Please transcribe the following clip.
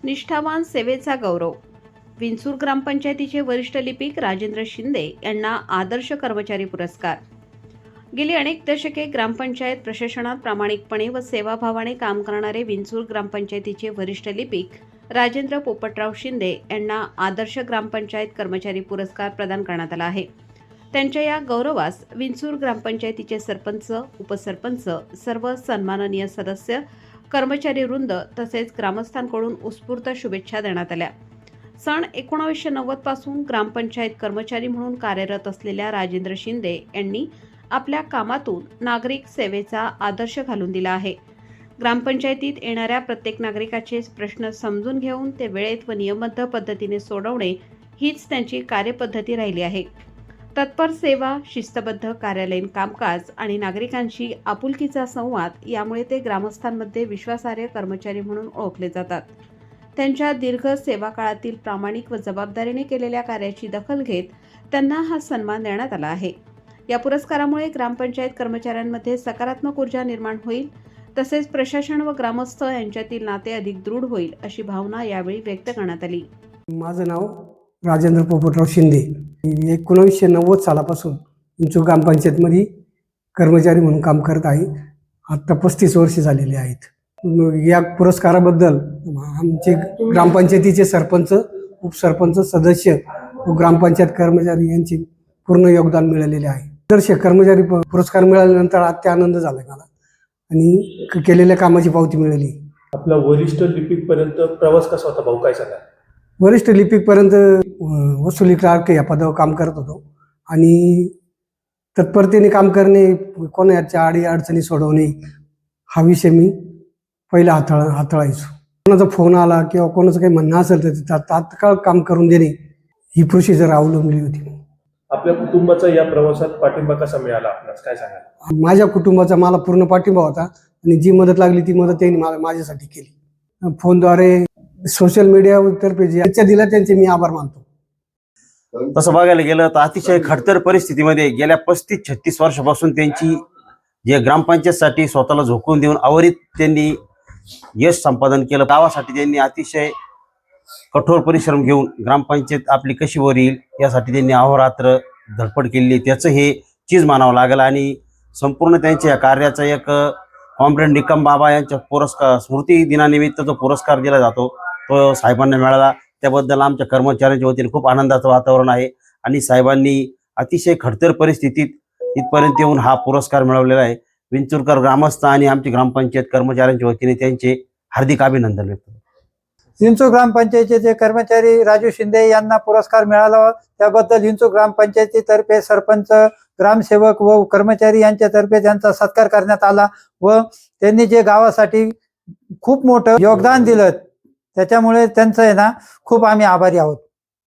निष्ठावान सेवेचा गौरव. विंचूर ग्रामपंचायतीचे वरिष्ठ लिपिक राजेंद्र शिंदे यांना आदर्श कर्मचारी पुरस्कार. गेली अनेक दशके ग्रामपंचायत प्रशासनात प्रामाणिकपणे व सेवाभावाने काम करणारे विंचूर ग्रामपंचायतीचे वरिष्ठ लिपिक राजेंद्र पोपटराव शिंदे यांना आदर्श ग्रामपंचायत कर्मचारी पुरस्कार प्रदान करण्यात आला आहे. त्यांच्या या गौरवास विंचूर ग्रामपंचायतीचे सरपंच, उपसरपंच, सर्व सन्माननीय सदस्य, कर्मचारी वृंद तसेच ग्रामस्थांकडून उत्स्फूर्त शुभेच्छा देण्यात आल्या. सन 1990 पासून ग्रामपंचायत कर्मचारी म्हणून कार्यरत असलेल्या राजेंद्र शिंदे यांनी आपल्या कामातून नागरिक सेवेचा आदर्श घालून दिला आहे. ग्रामपंचायतीत येणाऱ्या प्रत्येक नागरिकाचे प्रश्न समजून घेऊन ते वेळेत व नियमबद्ध पद्धतीने सोडवणे हीच त्यांची कार्यपद्धती राहिली आहे. तत्पर सेवा, शिस्तबद्ध कार्यालयीन कामकाज आणि नागरिकांशी आपुलकीचा संवाद यामुळे ते ग्रामस्थांमध्ये विश्वासार्ह कर्मचारी म्हणून ओळखले जातात. त्यांच्या दीर्घ सेवा काळातील प्रामाणिक व जबाबदारीने केलेल्या कार्याची दखल घेत त्यांना हा सन्मान देण्यात आला आहे. या पुरस्कारामुळे ग्रामपंचायत कर्मचाऱ्यांमध्ये सकारात्मक ऊर्जा निर्माण होईल तसेच प्रशासन व ग्रामस्थ यांच्यातील नाते अधिक दृढ होईल अशी भावना यावेळी व्यक्त करण्यात आली. माझं नाव राजेंद्र पोपटराव शिंदे. 1990 सालापासून विंचूर ग्रामपंचायतमध्ये कर्मचारी म्हणून काम करत आहे. आत्ता 35 वर्षे झालेली आहेत. या पुरस्काराबद्दल आमचे ग्रामपंचायतीचे सरपंच, उपसरपंच, सदस्य व ग्रामपंचायत कर्मचारी यांचे पूर्ण योगदान मिळालेले आहे. आदर्श कर्मचारी पुरस्कार मिळाल्यानंतर अत्य आनंद झाला मला आणि केलेल्या कामाची पावती मिळाली. आपला वरिष्ठ लिपिक पर्यंत प्रवास कसा होता भाऊ, काय सांगा? वरिष्ठ लिपिकपर्यंत वसुली क्लार्क या पदावर काम करत होतो आणि तत्परतेने काम करणे, कोणाच्या अडचणी सोडवणे हा विषय मी पहिला हाताळायचो. कोणाचा फोन आला किंवा कोणाचं काही म्हणणं असेल तर तात्काळ काम करून देणे ही प्रोसिजर अवलंबली होती. आपल्या कुटुंबाचा या प्रवासात पाठिंबा कसा मिळाला आपल्याला, काय सांगा? माझ्या कुटुंबाचा मला पूर्ण पाठिंबा होता आणि जी मदत लागली ती मदत त्यांनी माझ्यासाठी केली. फोनद्वारे, सोशल मीडियातर्फे ज्यांच्या दिला त्यांचे मी आभार मानतो. तसं बघायला गेलं तर अतिशय खडतर परिस्थितीमध्ये गेल्या 35-36 वर्षापासून त्यांची जे ग्रामपंचायतसाठी स्वतःला झोकून देऊन अविरत त्यांनी यश संपादन केलं. गावासाठी त्यांनी अतिशय कठोर परिश्रम घेऊन ग्रामपंचायत आपली कशी वर येईल यासाठी त्यांनी अहोरात्र धडपड केली. त्याचं हे चीज मानावं लागलं आणि संपूर्ण त्यांच्या या कार्याचा एक कॉम्रेड निकम बाबा यांच्या पुरस्कार स्मृती दिनानिमित्त जो पुरस्कार दिला जातो तो साहेबांना मिळाला. त्याबद्दल आमच्या कर्मचाऱ्यांच्या वतीने खूप आनंदाचं वातावरण आहे आणि साहेबांनी अतिशय खडतर परिस्थितीत इथपर्यंत येऊन हा पुरस्कार मिळवलेला आहे. विंचूरकर ग्रामस्थ आणि आमचे ग्रामपंचायत कर्मचाऱ्यांच्या वतीने त्यांचे हार्दिक अभिनंदन व्यक्त करतो. विंचूर ग्रामपंचायतीचे कर्मचारी राजू शिंदे यांना पुरस्कार मिळाला. त्याबद्दल विंचूर ग्रामपंचायतीतर्फे सरपंच, ग्रामसेवक व कर्मचारी यांच्यातर्फे त्यांचा सत्कार करण्यात आला व त्यांनी जे गावासाठी खूप मोठं योगदान दिलं त्याच्यामुळे त्यांचं खूप आम्ही आभारी आहोत.